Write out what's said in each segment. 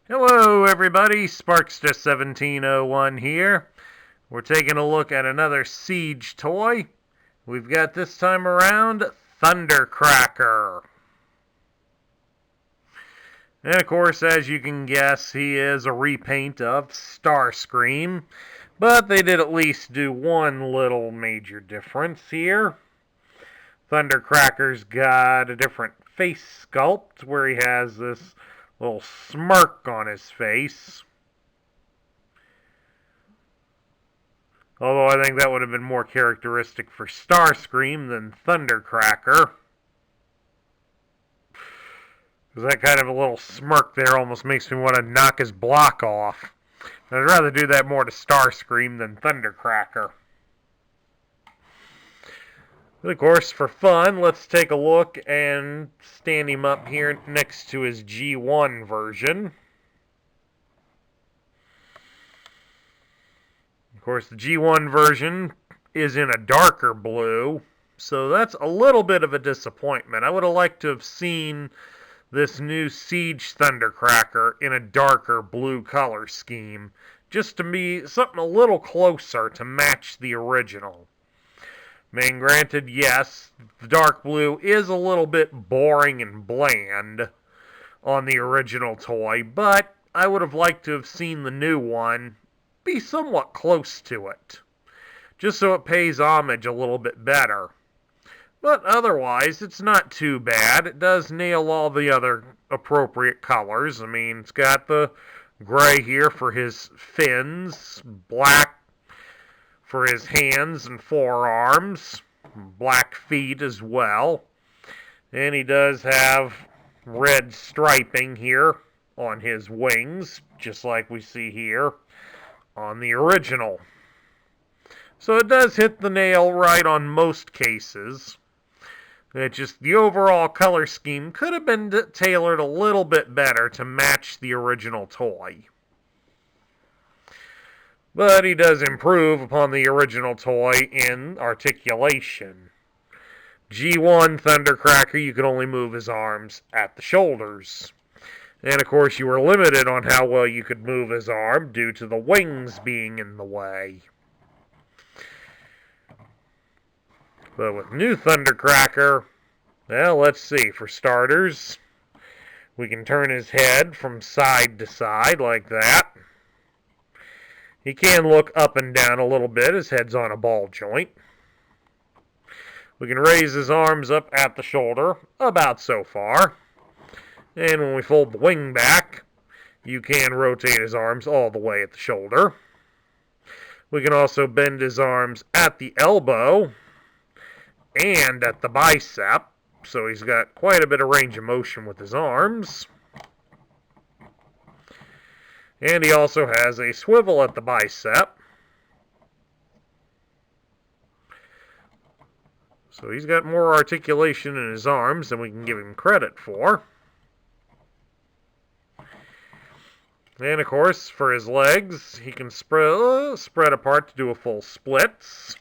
Hello everybody, Sparks1701 here. We're taking a look at another Siege toy. We've got this time around Thundercracker. And of course, as you can guess, he is a repaint of Starscream. But they did at least do one little major difference here. Thundercracker's got a different face sculpt where he has this little smirk on his face. Although I think that would have been more characteristic for Starscream than Thundercracker. Because that kind of a little smirk there almost makes me want to knock his block off. I'd rather do that more to Starscream than Thundercracker. But of course, for fun, let's take a look and stand him up here next to his G1 version. Of course, the G1 version is in a darker blue, so that's a little bit of a disappointment. I would have liked to have seen this new Siege Thundercracker in a darker blue color scheme, just to be something a little closer to match the original. I mean, granted, yes, the dark blue is a little bit boring and bland on the original toy, but I would have liked to have seen the new one be somewhat close to it, just so it pays homage a little bit better. But otherwise, it's not too bad. It does nail all the other appropriate colors. I mean, it's got the gray here for his fins, black for his hands and forearms, black feet as well. And he does have red striping here on his wings, just like we see here on the original. So it does hit the nail right on most cases. It's just the overall color scheme could have been tailored a little bit better to match the original toy. But he does improve upon the original toy in articulation. G1 Thundercracker, you could only move his arms at the shoulders. And of course, you were limited on how well you could move his arm due to the wings being in the way. But with new Thundercracker, well, let's see. For starters, we can turn his head from side to side like that. He can look up and down a little bit. His head's on a ball joint. We can raise his arms up at the shoulder, about so far. And when we fold the wing back, you can rotate his arms all the way at the shoulder. We can also bend his arms at the elbow and at the bicep. So he's got quite a bit of range of motion with his arms. And he also has a swivel at the bicep. So he's got more articulation in his arms than we can give him credit for. And of course, for his legs, he can spread apart to do a full splits.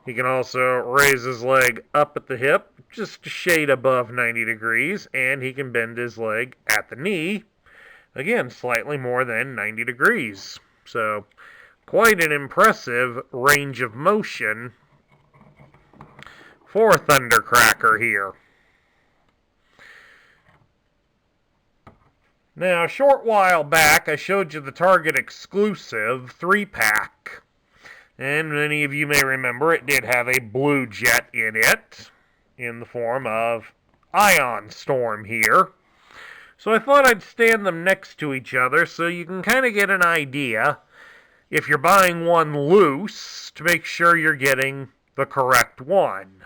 He can also raise his leg up at the hip, just a shade above 90 degrees, and he can bend his leg at the knee, again, slightly more than 90 degrees. So, quite an impressive range of motion for Thundercracker here. Now, a short while back, I showed you the Target exclusive 3-pack. And many of you may remember it did have a blue jet in it, in the form of Ion Storm here. So I thought I'd stand them next to each other so you can kind of get an idea, if you're buying one loose, to make sure you're getting the correct one.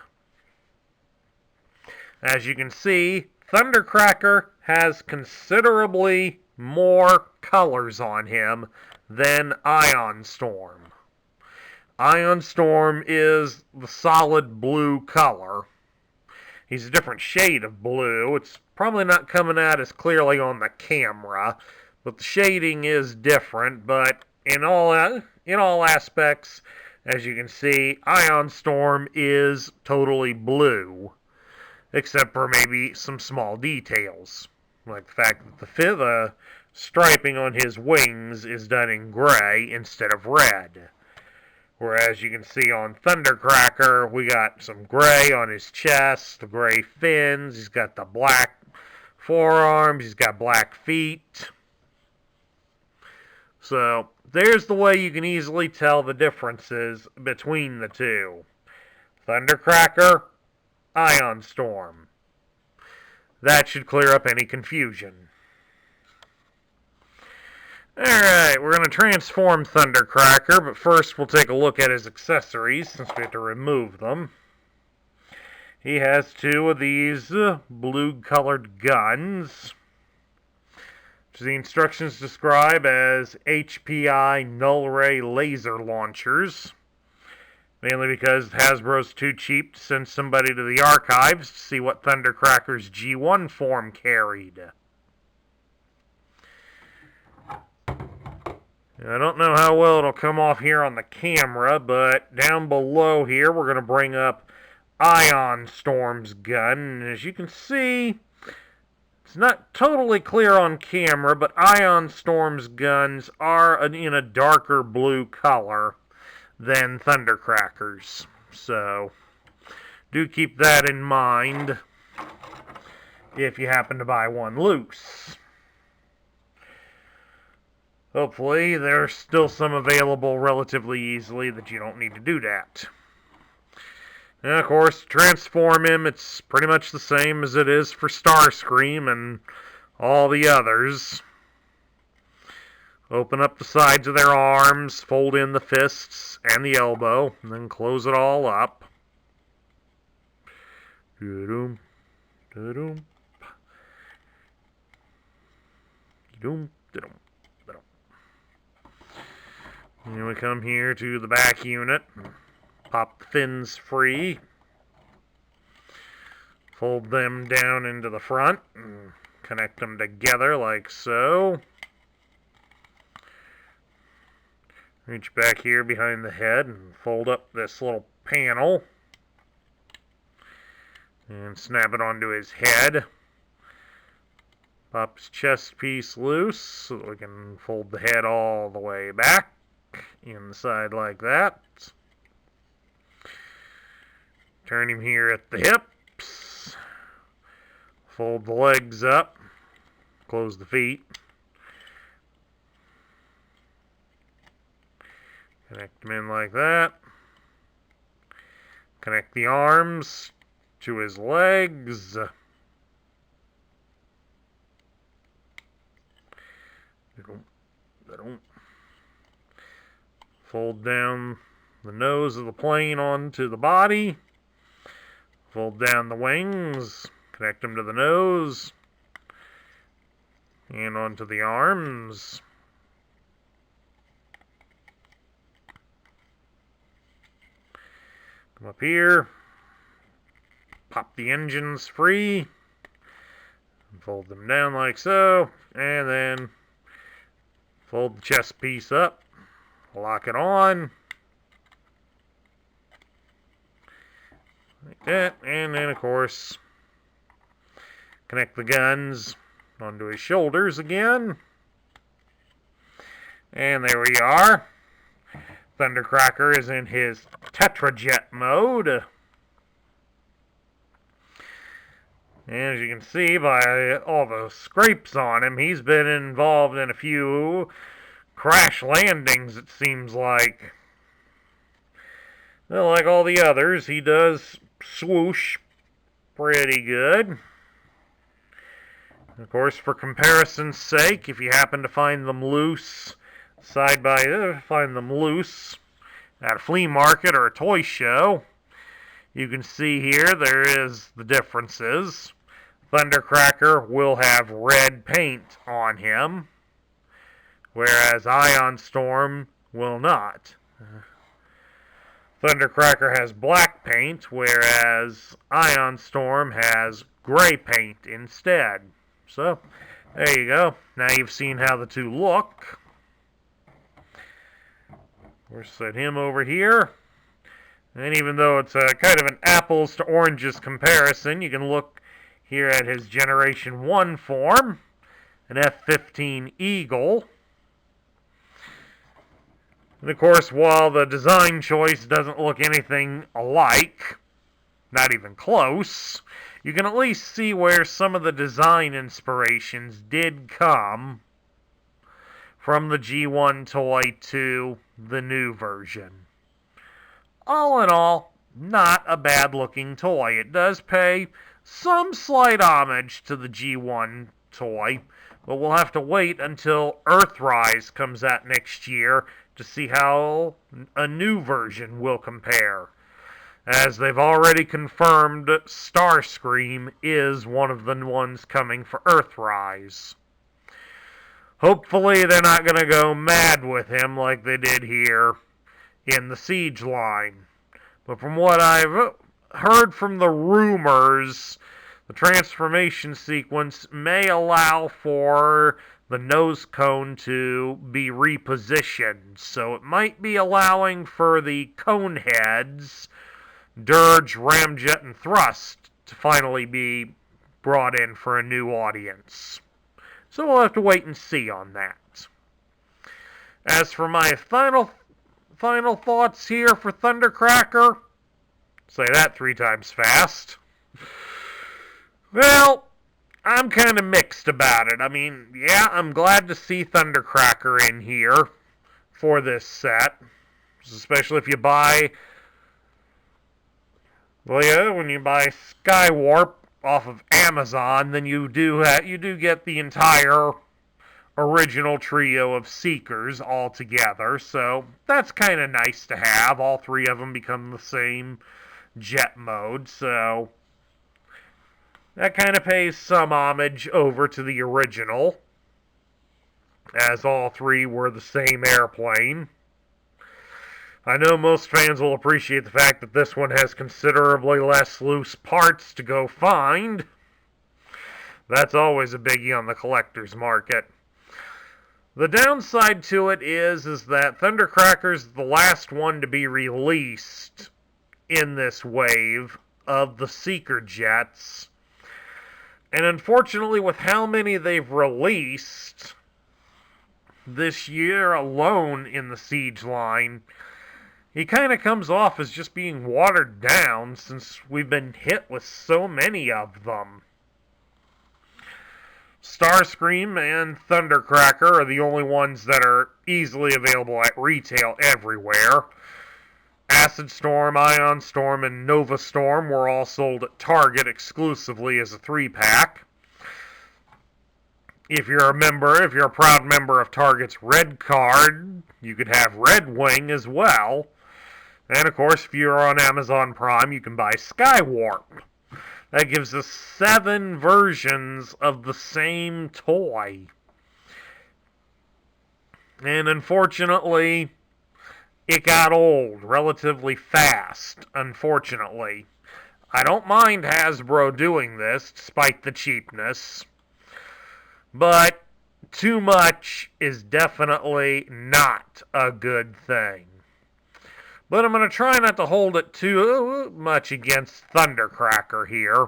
As you can see, Thundercracker has considerably more colors on him than Ion Storm. Ion Storm is the solid blue color. He's a different shade of blue. It's probably not coming out as clearly on the camera, but the shading is different. But in all aspects, as you can see, Ion Storm is totally blue, except for maybe some small details. Like the fact that the striping on his wings is done in gray instead of red. Whereas you can see on Thundercracker, we got some gray on his chest, the gray fins, he's got the black forearms, he's got black feet. So, there's the way you can easily tell the differences between the two. Thundercracker, Ion Storm. That should clear up any confusion. Alright, we're going to transform Thundercracker, but first we'll take a look at his accessories, since we have to remove them. He has two of these blue-colored guns, which the instructions describe as HPI null ray laser launchers. Mainly because Hasbro's too cheap to send somebody to the archives to see what Thundercracker's G1 form carried. I don't know how well it'll come off here on the camera, but down below here we're going to bring up Ion Storm's gun. And as you can see, it's not totally clear on camera, but Ion Storm's guns are in a darker blue color than Thundercracker's. So, do keep that in mind if you happen to buy one loose. Hopefully, there's still some available relatively easily that you don't need to do that. And of course, to transform him, it's pretty much the same as it is for Starscream and all the others. Open up the sides of their arms, fold in the fists and the elbow, and then close it all up. Da-doom, da-doom, da-doom, da-doom. And we come here to the back unit, pop the fins free, fold them down into the front, and connect them together like so. Reach back here behind the head and fold up this little panel, and snap it onto his head. Pop his chest piece loose so that we can fold the head all the way back. Inside like that. Turn him here at the hips. Fold the legs up. Close the feet. Connect them in like that. Connect the arms to his legs. Fold down the nose of the plane onto the body. Fold down the wings. Connect them to the nose. And onto the arms. Come up here. Pop the engines free. Fold them down like so. And then fold the chest piece up. Lock it on. Like that. And then, of course, connect the guns onto his shoulders again. And there we are. Thundercracker is in his Tetrajet mode. And as you can see by all the scrapes on him, he's been involved in a few crash landings, it seems like. Well, like all the others, he does swoosh pretty good. Of course, for comparison's sake, if you happen to find them loose at a flea market or a toy show, you can see here there is the differences. Thundercracker will have red paint on him, whereas Ion Storm will not. Thundercracker has black paint, whereas Ion Storm has gray paint instead. So, there you go. Now you've seen how the two look. We'll set him over here. And even though it's a kind of an apples to oranges comparison, you can look here at his Generation 1 form, an F-15 Eagle. And of course, while the design choice doesn't look anything alike, not even close, you can at least see where some of the design inspirations did come from the G1 toy to the new version. All in all, not a bad looking toy. It does pay some slight homage to the G1 toy, but we'll have to wait until Earthrise comes out next year to see how a new version will compare, as they've already confirmed Starscream is one of the ones coming for Earthrise. Hopefully they're not going to go mad with him like they did here in the Siege line. But from what I've heard from the rumors, the transformation sequence may allow for the nose cone to be repositioned. So it might be allowing for the cone heads, Dirge, Ramjet, and Thrust to finally be brought in for a new audience. So we'll have to wait and see on that. As for my final thoughts here for Thundercracker, say that 3 times fast. Well, I'm kind of mixed about it. I mean, yeah, I'm glad to see Thundercracker in here for this set, especially if you buy, well, yeah, when you buy Skywarp off of Amazon, then you do get the entire original trio of Seekers all together, so that's kind of nice to have. All 3 of them become the same jet mode, so that kind of pays some homage over to the original, as all 3 were the same airplane. I know most fans will appreciate the fact that this one has considerably less loose parts to go find. That's always a biggie on the collector's market. The downside to it is that Thundercracker's the last one to be released in this wave of the Seeker jets. And unfortunately, with how many they've released this year alone in the Siege line, he kind of comes off as just being watered down since we've been hit with so many of them. Starscream and Thundercracker are the only ones that are easily available at retail everywhere. Acid Storm, Ion Storm, and Nova Storm were all sold at Target exclusively as a 3-pack. If you're a proud member of Target's Red Card, you could have Red Wing as well. And of course, if you're on Amazon Prime, you can buy Skywarp. That gives us 7 versions of the same toy. And unfortunately, it got old relatively fast, unfortunately. I don't mind Hasbro doing this, despite the cheapness. But too much is definitely not a good thing. But I'm going to try not to hold it too much against Thundercracker here,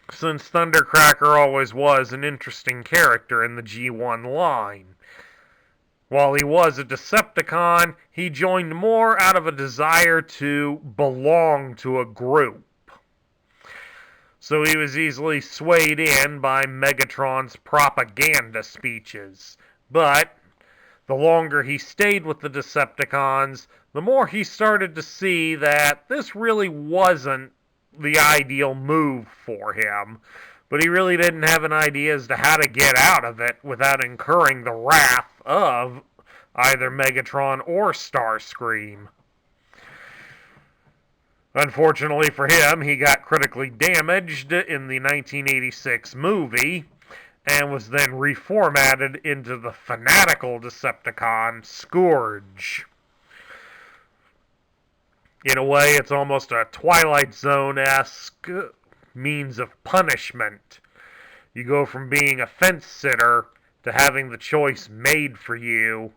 since Thundercracker always was an interesting character in the G1 line. While he was a Decepticon, he joined more out of a desire to belong to a group. So he was easily swayed in by Megatron's propaganda speeches. But the longer he stayed with the Decepticons, the more he started to see that this really wasn't the ideal move for him. But he really didn't have an idea as to how to get out of it without incurring the wrath of either Megatron or Starscream. Unfortunately for him, he got critically damaged in the 1986 movie, and was then reformatted into the fanatical Decepticon Scourge. In a way, it's almost a Twilight Zone-esque means of punishment. You go from being a fence-sitter to having the choice made for you,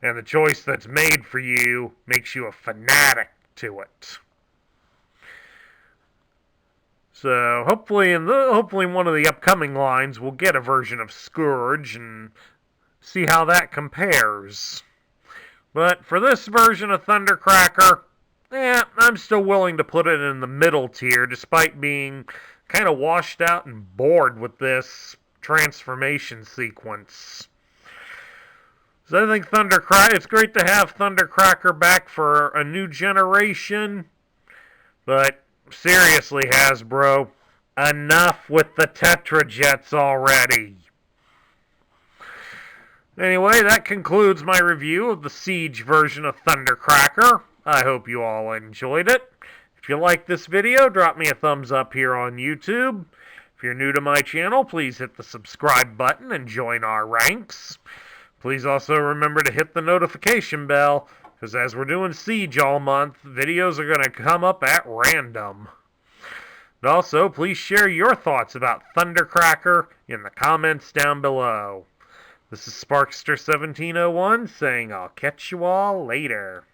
and the choice that's made for you makes you a fanatic to it. So hopefully hopefully one of the upcoming lines we'll get a version of Scourge and see how that compares. But for this version of Thundercracker, I'm still willing to put it in the middle tier, despite being kind of washed out and bored with this transformation sequence. So I think it's great to have Thundercracker back for a new generation, but seriously, Hasbro, enough with the Tetrajets already. Anyway, that concludes my review of the Siege version of Thundercracker. I hope you all enjoyed it. If you liked this video, drop me a thumbs up here on YouTube. If you're new to my channel, please hit the subscribe button and join our ranks. Please also remember to hit the notification bell, because as we're doing Siege all month, videos are going to come up at random. And also, please share your thoughts about Thundercracker in the comments down below. This is Sparkster1701 saying I'll catch you all later.